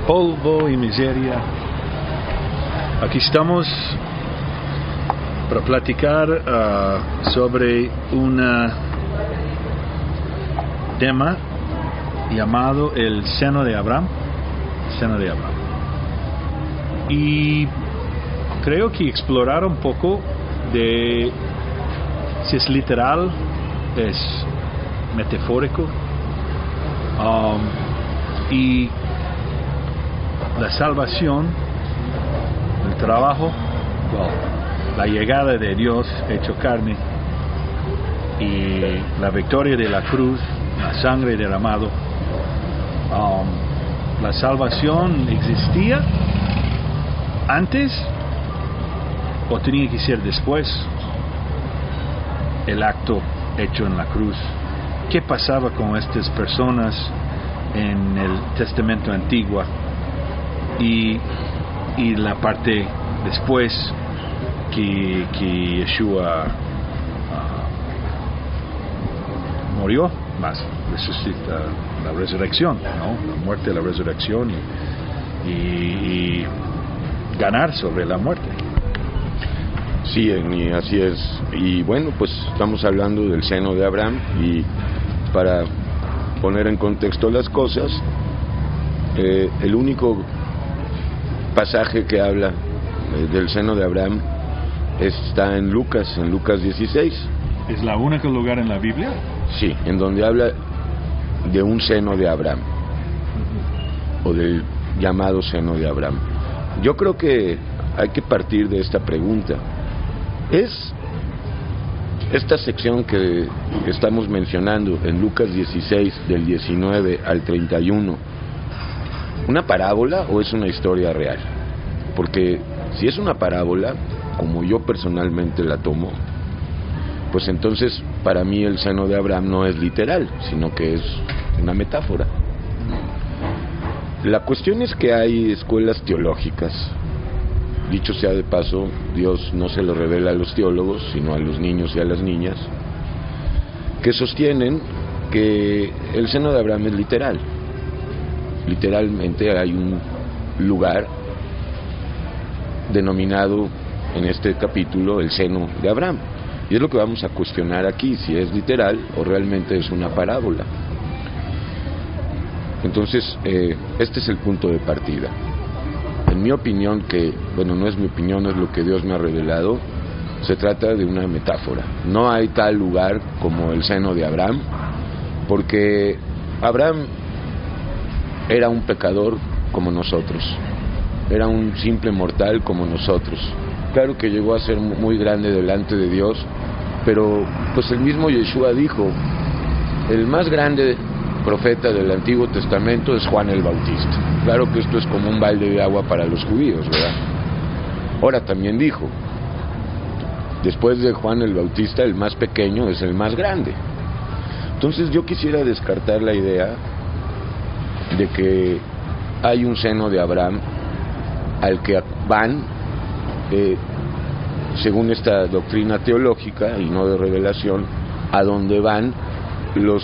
polvo y miseria. Aquí estamos para platicar sobre un tema llamado el seno de Abraham. Seno de Abraham. Y creo que explorar un poco de si es literal, es metafórico, y la salvación, el trabajo, la llegada de Dios hecho carne y la victoria de la cruz, la sangre derramado. La salvación existía antes o tenía que ser después el acto hecho en la cruz. ¿Qué pasaba con estas personas en el Testamento Antiguo y la parte después que Yeshua murió, más resucita, la resurrección, ¿no? La muerte, la resurrección y ganar sobre la muerte? Sí, así es. Y bueno, pues estamos hablando del seno de Abraham, y para poner en contexto las cosas, el único pasaje que habla del seno de Abraham está en Lucas 16. ¿Es la única lugar en la Biblia? Sí, en donde habla de un seno de Abraham, o del llamado seno de Abraham. Yo creo que hay que partir de esta pregunta. ¿Es esta sección que estamos mencionando en Lucas 16, del 19 al 31, una parábola o es una historia real? Porque si es una parábola, como yo personalmente la tomo, pues entonces para mí el seno de Abraham no es literal, sino que es una metáfora. La cuestión es que hay escuelas teológicas. Dicho sea de paso, Dios no se lo revela a los teólogos, sino a los niños y a las niñas, que sostienen que el seno de Abraham es literal. Literalmente hay un lugar denominado en este capítulo el seno de Abraham. Y es lo que vamos a cuestionar aquí, si es literal o realmente es una parábola. Entonces, este es el punto de partida. En mi opinión, que, bueno, no es mi opinión, es lo que Dios me ha revelado, se trata de una metáfora. No hay tal lugar como el seno de Abraham, porque Abraham era un pecador como nosotros, era un simple mortal como nosotros. Claro que llegó a ser muy grande delante de Dios, pero pues el mismo Yeshua dijo, el más grande profeta del Antiguo Testamento es Juan el Bautista. Claro que esto es como un balde de agua para los judíos, ¿verdad? Ahora también dijo, después de Juan el Bautista, el más pequeño es el más grande. Entonces yo quisiera descartar la idea de que hay un seno de Abraham al que van, según esta doctrina teológica y no de revelación, a donde van los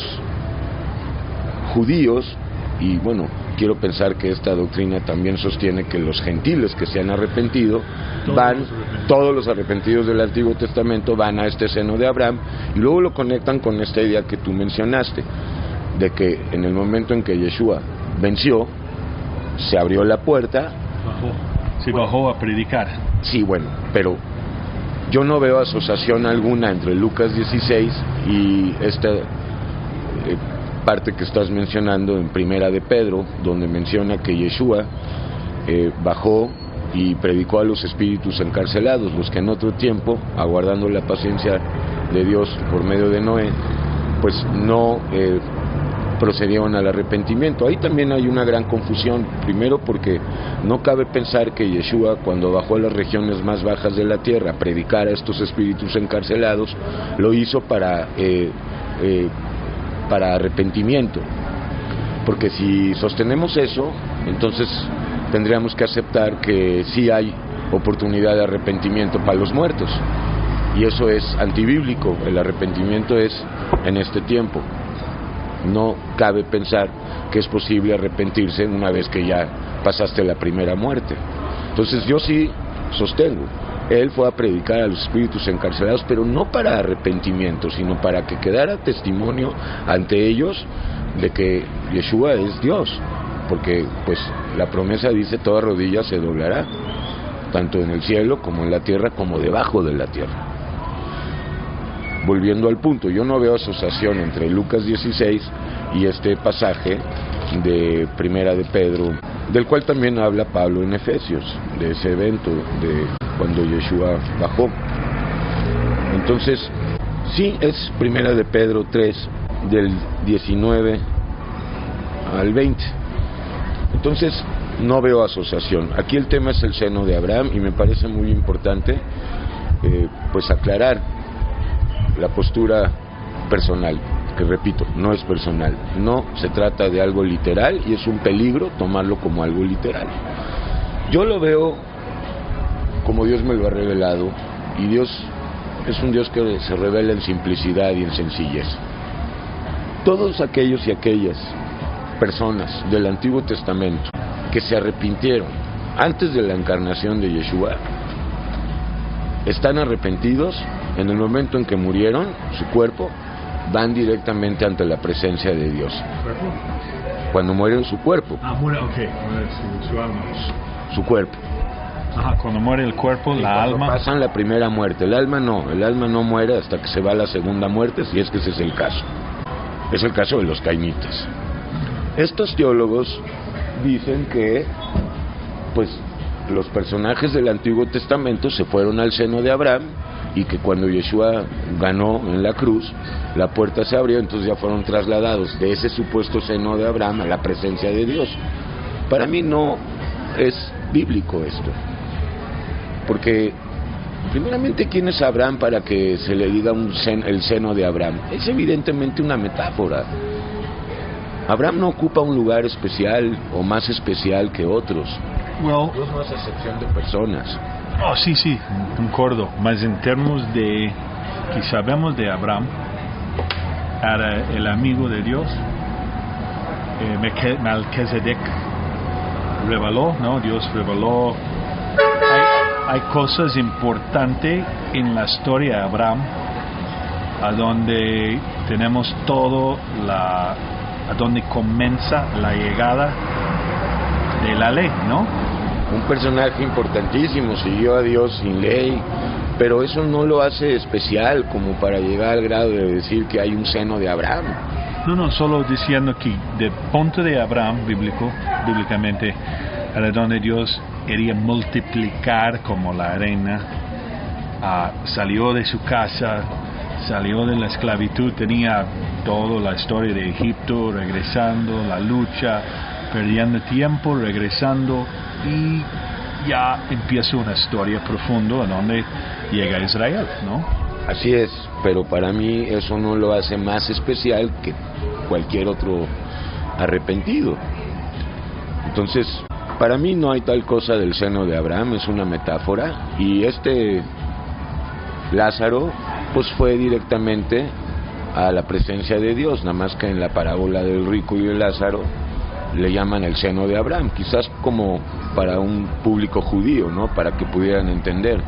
judíos, y bueno, quiero pensar que esta doctrina también sostiene que los gentiles que se han arrepentido todos los arrepentidos del Antiguo Testamento van a este seno de Abraham, y luego lo conectan con esta idea que tú mencionaste, de que en el momento en que Yeshua venció, se abrió la puerta, bajó a predicar. Sí, bueno, pero yo no veo asociación alguna entre Lucas 16 y esta parte que estás mencionando en Primera de Pedro, donde menciona que Yeshua bajó y predicó a los espíritus encarcelados, los que en otro tiempo, aguardando la paciencia de Dios por medio de Noé, pues no procedieron al arrepentimiento. Ahí también hay una gran confusión, primero porque no cabe pensar que Yeshua, cuando bajó a las regiones más bajas de la tierra a predicar a estos espíritus encarcelados, lo hizo para arrepentimiento, porque si sostenemos eso, entonces tendríamos que aceptar que sí hay oportunidad de arrepentimiento para los muertos, y eso es antibíblico. El arrepentimiento es en este tiempo. No cabe pensar que es posible arrepentirse una vez que ya pasaste la primera muerte. Entonces yo sí sostengo, él fue a predicar a los espíritus encarcelados, pero no para arrepentimiento, sino para que quedara testimonio ante ellos de que Yeshua es Dios, porque pues la promesa dice: toda rodilla se doblará, tanto en el cielo como en la tierra, como debajo de la tierra. Volviendo al punto, yo no veo asociación entre Lucas 16 y este pasaje de Primera de Pedro, del cual también habla Pablo en Efesios, de ese evento de cuando Yeshua bajó. Entonces, sí, es Primera de Pedro 3, del 19 al 20. Entonces, no veo asociación. Aquí el tema es el seno de Abraham, y me parece muy importante pues aclarar la postura personal, que repito, no es personal, no se trata de algo literal, y es un peligro tomarlo como algo literal. Yo lo veo como Dios me lo ha revelado, y Dios es un Dios que se revela en simplicidad y en sencillez. Todos aquellos y aquellas personas del Antiguo Testamento que se arrepintieron antes de la encarnación de Yeshua están arrepentidos en el momento en que murieron, su cuerpo, van directamente ante la presencia de Dios. Cuando muere su cuerpo. Muere, ok, su alma. Su cuerpo. Ajá, cuando muere el cuerpo, la alma. Pasan la primera muerte, el alma no muere hasta que se va a la segunda muerte, si es que ese es el caso. Es el caso de los cainitas. Estos teólogos dicen que, pues, los personajes del Antiguo Testamento se fueron al seno de Abraham, y que cuando Yeshua ganó en la cruz, la puerta se abrió, entonces ya fueron trasladados de ese supuesto seno de Abraham a la presencia de Dios. Para mí no es bíblico esto, porque primeramente, ¿quién es Abraham para que se le diga el seno de Abraham? Es evidentemente una metáfora. Abraham no ocupa un lugar especial o más especial que otros. Well, Dios no es excepción de personas. Oh, sí, concordo. Mas en términos de que sabemos de Abraham, era el amigo de Dios, Melquisedec reveló, ¿no? Dios reveló. Hay cosas importantes en la historia de Abraham, a donde tenemos a donde comienza la llegada de la ley, ¿no? Un personaje importantísimo, siguió a Dios sin ley, pero eso no lo hace especial como para llegar al grado de decir que hay un seno de Abraham. No, solo diciendo que de punto de Abraham, bíblicamente, era donde Dios quería multiplicar como la arena, salió de su casa, salió de la esclavitud, tenía toda la historia de Egipto, regresando, la lucha, perdiendo tiempo, regresando, y ya empieza una historia profunda a donde llega Israel, ¿no? Así es, pero para mí eso no lo hace más especial que cualquier otro arrepentido. Entonces, para mí no hay tal cosa del seno de Abraham, es una metáfora, y este Lázaro pues fue directamente a la presencia de Dios, nada más que en la parábola del rico y el Lázaro le llaman el seno de Abraham, quizás como para un público judío, ¿no? Para que pudieran entender.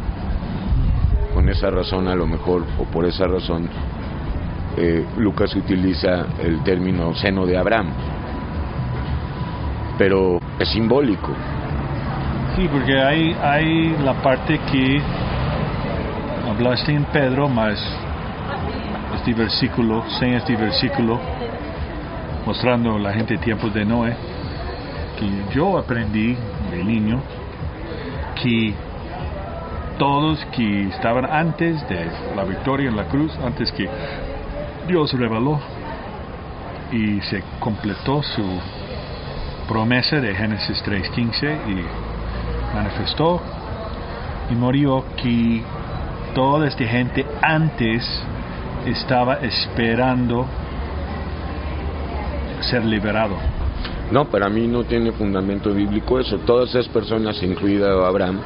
Con esa razón, a lo mejor, o por esa razón, Lucas utiliza el término seno de Abraham, pero es simbólico. Sí, porque hay la parte que hablaste en Pedro, más este versículo, sin este versículo, mostrando a la gente tiempos de Noé, que yo aprendí de niño que todos que estaban antes de la victoria en la cruz, antes que Dios reveló y se completó su promesa de Génesis 3:15 y manifestó y murió, que toda esta gente antes estaba esperando ser liberado. No, para mí no tiene fundamento bíblico eso. Todas esas personas, incluido Abraham,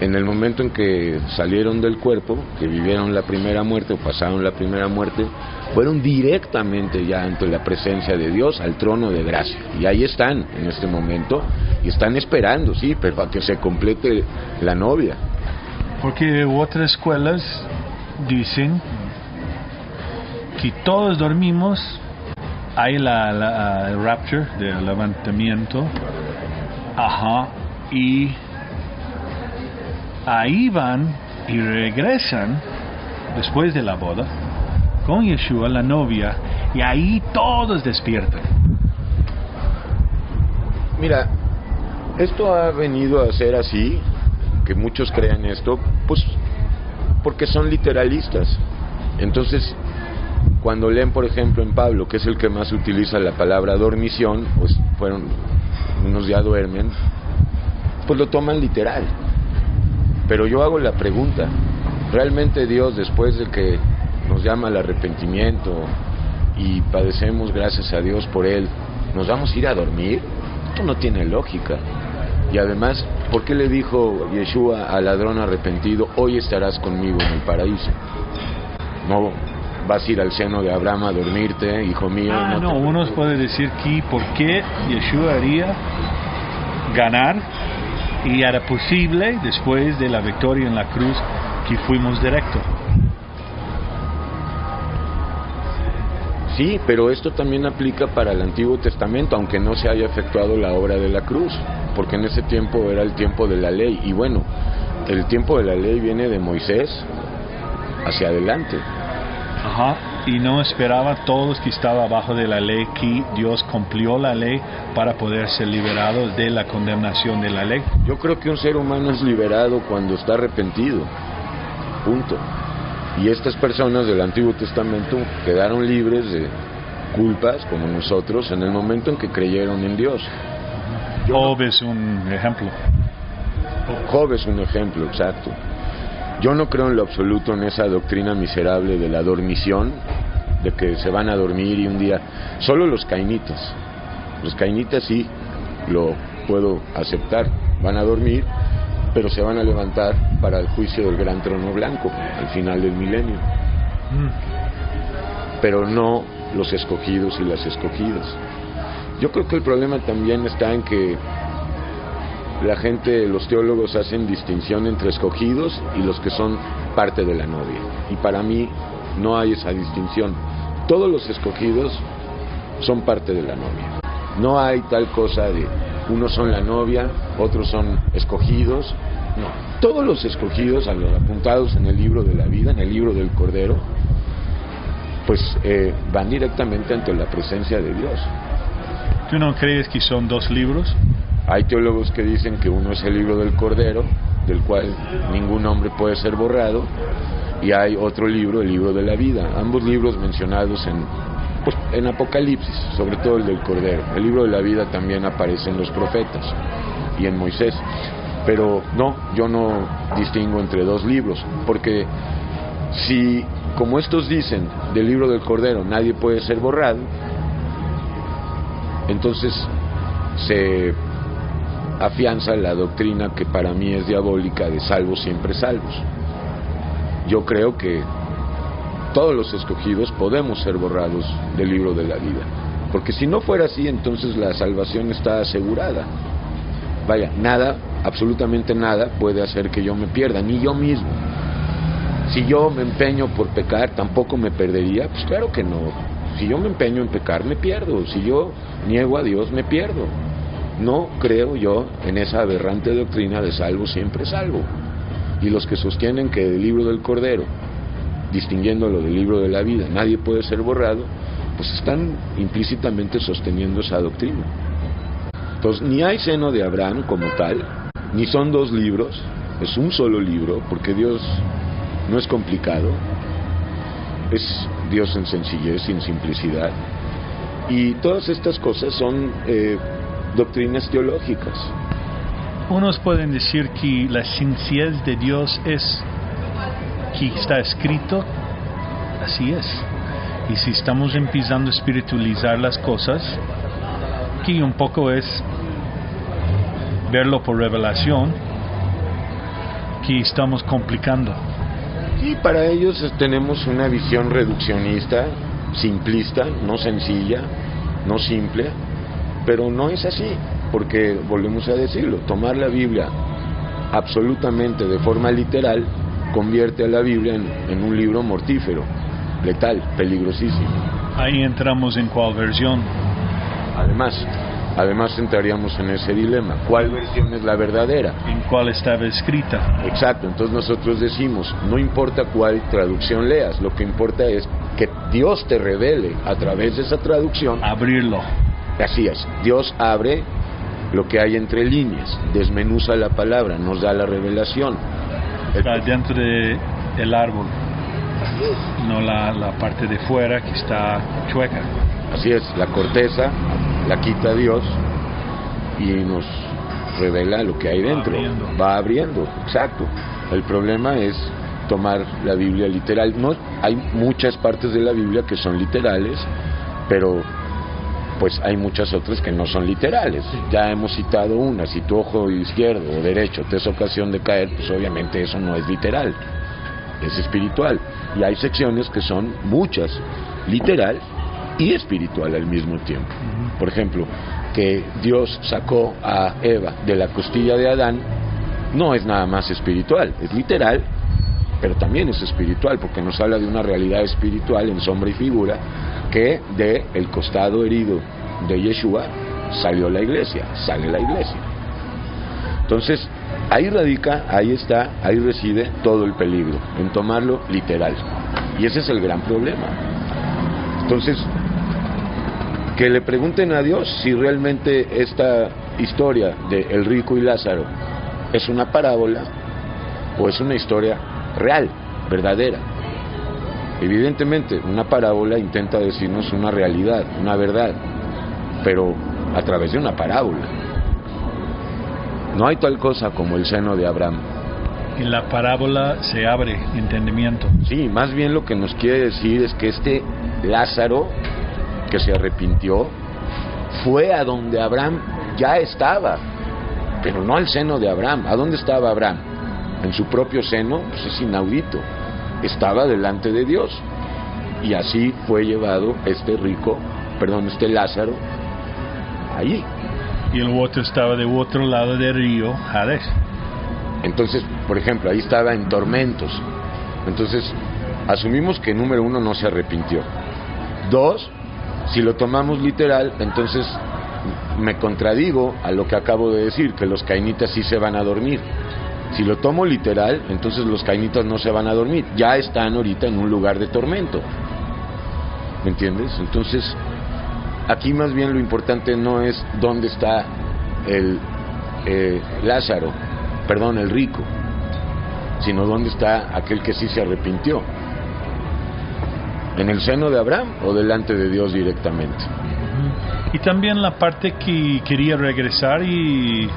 en el momento en que salieron del cuerpo, que vivieron la primera muerte o pasaron la primera muerte, fueron directamente ya ante la presencia de Dios, al trono de gracia, y ahí están en este momento, y están esperando, sí, pero para que se complete la novia. Porque otras escuelas dicen que todos dormimos, hay el rapture, del levantamiento, y ahí van y regresan después de la boda con Yeshua, la novia, y ahí todos despiertan. Mira, esto ha venido a ser así, que muchos crean esto, pues porque son literalistas. Entonces, cuando leen, por ejemplo, en Pablo, que es el que más utiliza la palabra dormición, pues unos ya duermen, pues lo toman literal. Pero yo hago la pregunta, ¿realmente Dios, después de que nos llama al arrepentimiento y padecemos gracias a Dios por Él, nos vamos a ir a dormir? Esto no tiene lógica. Y además, ¿por qué le dijo Yeshua al ladrón arrepentido, hoy estarás conmigo en el paraíso? No vas a ir al seno de Abraham a dormirte, hijo mío. No, uno puede decir que ¿por qué Yeshua haría ganar y era posible después de la victoria en la cruz que fuimos directo? Sí, pero esto también aplica para el Antiguo Testamento, aunque no se haya efectuado la obra de la cruz, porque en ese tiempo era el tiempo de la ley, y bueno, el tiempo de la ley viene de Moisés hacia adelante. Y no esperaba todos que estaban abajo de la ley, que Dios cumplió la ley para poder ser liberados de la condenación de la ley. Yo creo que un ser humano es liberado cuando está arrepentido, punto. Y estas personas del Antiguo Testamento quedaron libres de culpas, como nosotros, en el momento en que creyeron en Dios. Job es un ejemplo. Job es un ejemplo, exacto. Yo no creo en lo absoluto en esa doctrina miserable de la dormición, de que se van a dormir y un día... Solo los cainitas sí lo puedo aceptar, van a dormir, pero se van a levantar para el juicio del gran trono blanco, al final del milenio. Pero no los escogidos y las escogidas. Yo creo que el problema también está en que la gente, los teólogos hacen distinción entre escogidos y los que son parte de la novia. Y para mí no hay esa distinción. Todos los escogidos son parte de la novia. No hay tal cosa de unos son la novia, otros son escogidos. No, todos los escogidos, apuntados en el libro de la vida, en el libro del Cordero, pues van directamente ante la presencia de Dios. ¿Tú no crees que son dos libros? Hay teólogos que dicen que uno es el libro del Cordero, del cual ningún hombre puede ser borrado, y hay otro libro, el libro de la vida. Ambos libros mencionados en Apocalipsis, sobre todo el del Cordero. El libro de la vida también aparece en los profetas y en Moisés. Pero no, yo no distingo entre dos libros, porque si, como estos dicen, del libro del Cordero nadie puede ser borrado, entonces se afianza la doctrina que para mí es diabólica de salvos siempre salvos. Yo creo que todos los escogidos podemos ser borrados del libro de la vida, porque si no fuera así, entonces la salvación está asegurada. Vaya, nada, absolutamente nada puede hacer que yo me pierda, ni yo mismo. Si yo me empeño por pecar, ¿tampoco me perdería? Pues claro que no. Si yo me empeño en pecar, me pierdo. Si yo niego a Dios, me pierdo. No creo yo en esa aberrante doctrina de salvo siempre salvo. Y los que sostienen que del libro del Cordero, distinguiéndolo del libro de la vida, nadie puede ser borrado, pues están implícitamente sosteniendo esa doctrina. Entonces, ni hay seno de Abraham como tal, ni son dos libros, es un solo libro, porque Dios no es complicado, es Dios en sencillez y en simplicidad. Y todas estas cosas son doctrinas teológicas. Unos pueden decir que la sencillez de Dios es que está escrito, así es. Y si estamos empezando a espiritualizar las cosas, que un poco es verlo por revelación, que estamos complicando. Y para ellos tenemos una visión reduccionista, simplista, no sencilla, no simple, pero no es así. porque volvemos a decirlo, tomar la Biblia absolutamente de forma literal convierte a la Biblia en un libro mortífero, letal, peligrosísimo. Ahí entramos en cuál versión. Además entraríamos en ese dilema. ¿Cuál versión es la verdadera? En cuál estaba escrita. Exacto, entonces nosotros decimos, no importa cuál traducción leas, lo que importa es que Dios te revele a través de esa traducción. Abrirlo. Así es, Dios abre lo que hay entre líneas, desmenuza la palabra, nos da la revelación. Está dentro del árbol, no la parte de fuera que está chueca. Así es, la corteza la quita Dios y nos revela lo que hay dentro. Va abriendo, exacto. El problema es tomar la Biblia literal. No, hay muchas partes de la Biblia que son literales, pero pues hay muchas otras que no son literales. Ya hemos citado una: si tu ojo izquierdo o derecho te es ocasión de caer, pues obviamente eso no es literal, es espiritual. Y hay secciones que son muchas, literal y espiritual al mismo tiempo. Por ejemplo, que Dios sacó a Eva de la costilla de Adán, no es nada más espiritual, es literal, pero también es espiritual, porque nos habla de una realidad espiritual en sombra y figura, que de el costado herido de Yeshua salió la iglesia, sale la iglesia. Entonces, ahí radica, ahí está, ahí reside todo el peligro, en tomarlo literal. Y ese es el gran problema. Entonces, que le pregunten a Dios si realmente esta historia de el rico y Lázaro es una parábola o es una historia real, verdadera. Evidentemente, una parábola intenta decirnos una realidad, una verdad, pero a través de una parábola. No hay tal cosa como el seno de Abraham. En la parábola se abre entendimiento. Sí, más bien lo que nos quiere decir es que este Lázaro que se arrepintió fue a donde Abraham ya estaba, pero no al seno de Abraham. ¿A dónde estaba Abraham? En su propio seno. Pues es inaudito. Estaba delante de Dios, y así fue llevado este Lázaro allí. Y el otro estaba de otro lado del río Hades. Entonces, por ejemplo, ahí estaba en tormentos. Entonces, asumimos que número uno no se arrepintió. Dos, si lo tomamos literal, entonces me contradigo a lo que acabo de decir, que los cainitas sí se van a dormir. Si lo tomo literal, entonces los cainitas no se van a dormir, ya están ahorita en un lugar de tormento. ¿Me entiendes? Entonces, aquí más bien lo importante no es dónde está el rico, sino dónde está aquel que sí se arrepintió. ¿En el seno de Abraham o delante de Dios directamente? Y también la parte que quería regresar y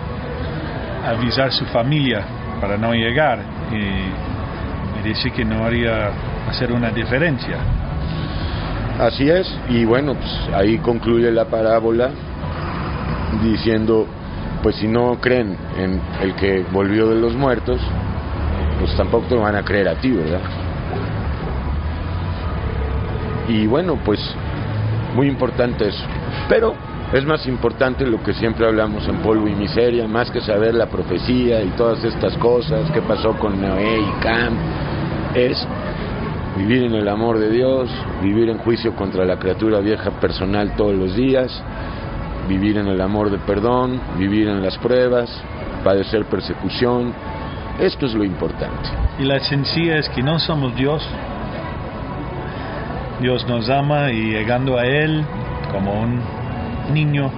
avisar a su familia para no llegar, y dice que no haría hacer una diferencia. Así es, y bueno, pues ahí concluye la parábola diciendo, pues si no creen en el que volvió de los muertos, pues tampoco te van a creer a ti, ¿verdad? Y bueno, pues muy importante eso, pero es más importante lo que siempre hablamos en Polvo y Miseria, más que saber la profecía y todas estas cosas, qué pasó con Noé y Cam, es vivir en el amor de Dios, vivir en juicio contra la criatura vieja personal todos los días, vivir en el amor de perdón, vivir en las pruebas, padecer persecución. Esto es lo importante. Y la esencia es que no somos Dios. Dios nos ama, y llegando a Él como un niño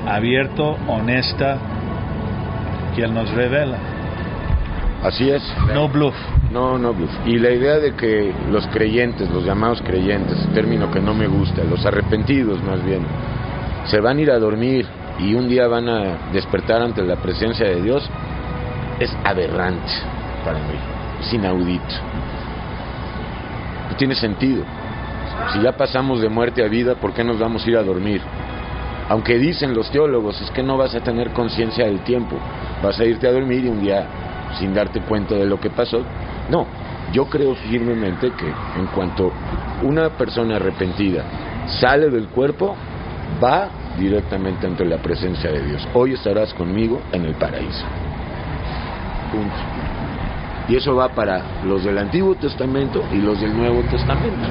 abierto, honesta, que Él nos revela. Así es. No bluff. No bluff. Y la idea de que los creyentes, los llamados creyentes, término que no me gusta, los arrepentidos más bien, se van a ir a dormir y un día van a despertar ante la presencia de Dios, es aberrante para mí, es inaudito. No tiene sentido. Si ya pasamos de muerte a vida, ¿por qué nos vamos a ir a dormir? Aunque dicen los teólogos, es que no vas a tener conciencia del tiempo, vas a irte a dormir y un día, sin darte cuenta de lo que pasó. No, yo creo firmemente que en cuanto una persona arrepentida sale del cuerpo, va directamente ante la presencia de Dios. Hoy estarás conmigo en el paraíso. Punto. Y eso va para los del Antiguo Testamento y los del Nuevo Testamento.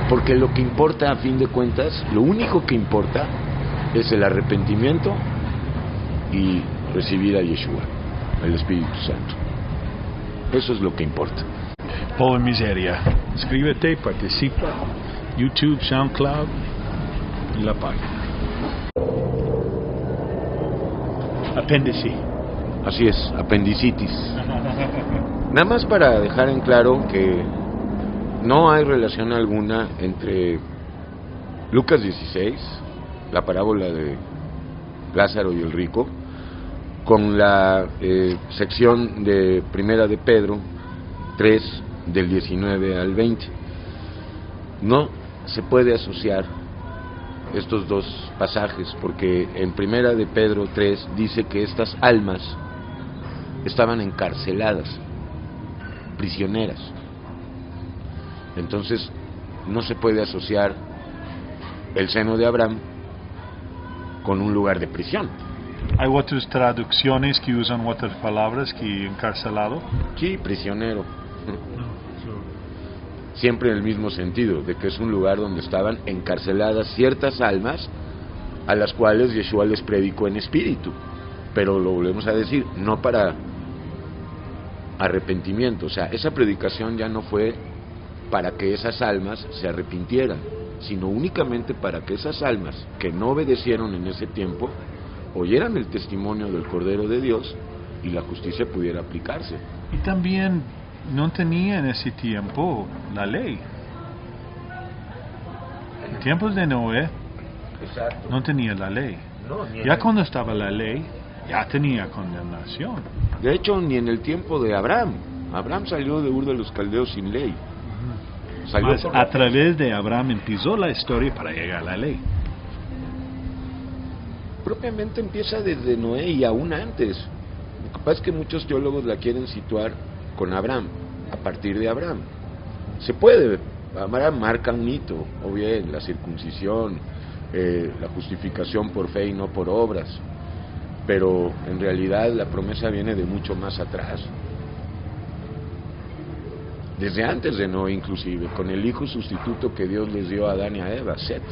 Porque lo que importa, a fin de cuentas, lo único que importa es el arrepentimiento y recibir a Yeshua, el Espíritu Santo. Eso es lo que importa. Pobre miseria. Escríbete, participa. YouTube, SoundCloud y la página. Apéndice. Así es, apendicitis. Nada más para dejar en claro que no hay relación alguna entre Lucas 16, la parábola de Lázaro y el rico, con la sección de Primera de Pedro 3, del 19 al 20. No se puede asociar estos dos pasajes, porque en Primera de Pedro 3 dice que estas almas estaban encarceladas, prisioneras. Entonces no se puede asociar el seno de Abraham con un lugar de prisión. ¿Hay otras traducciones que usan otras palabras que encarcelado? Sí, prisionero. Siempre en el mismo sentido, de que es un lugar donde estaban encarceladas ciertas almas a las cuales Yeshua les predicó en espíritu. Pero lo volvemos a decir, no para arrepentimiento. O sea, esa predicación ya no fue para que esas almas se arrepintieran, sino únicamente para que esas almas que no obedecieron en ese tiempo oyeran el testimonio del Cordero de Dios y la justicia pudiera aplicarse. Y también no tenía en ese tiempo la ley. En tiempos de Noé, Exacto. no tenía la ley. No, Ya cuando estaba la ley, ya tenía condenación. De hecho, ni en el tiempo de Abraham. Abraham salió de Ur de los Caldeos sin ley. Salió Mas a través de Abraham empezó la historia para llegar a la ley. Propiamente empieza desde Noé y aún antes. Lo que pasa es que muchos teólogos la quieren situar con Abraham, a partir de Abraham. Se puede, Abraham marca un hito, o bien la circuncisión, la justificación por fe y no por obras, pero en realidad la promesa viene de mucho más atrás. Desde antes de Noé inclusive, con el hijo sustituto que Dios les dio a Adán y a Eva, Set.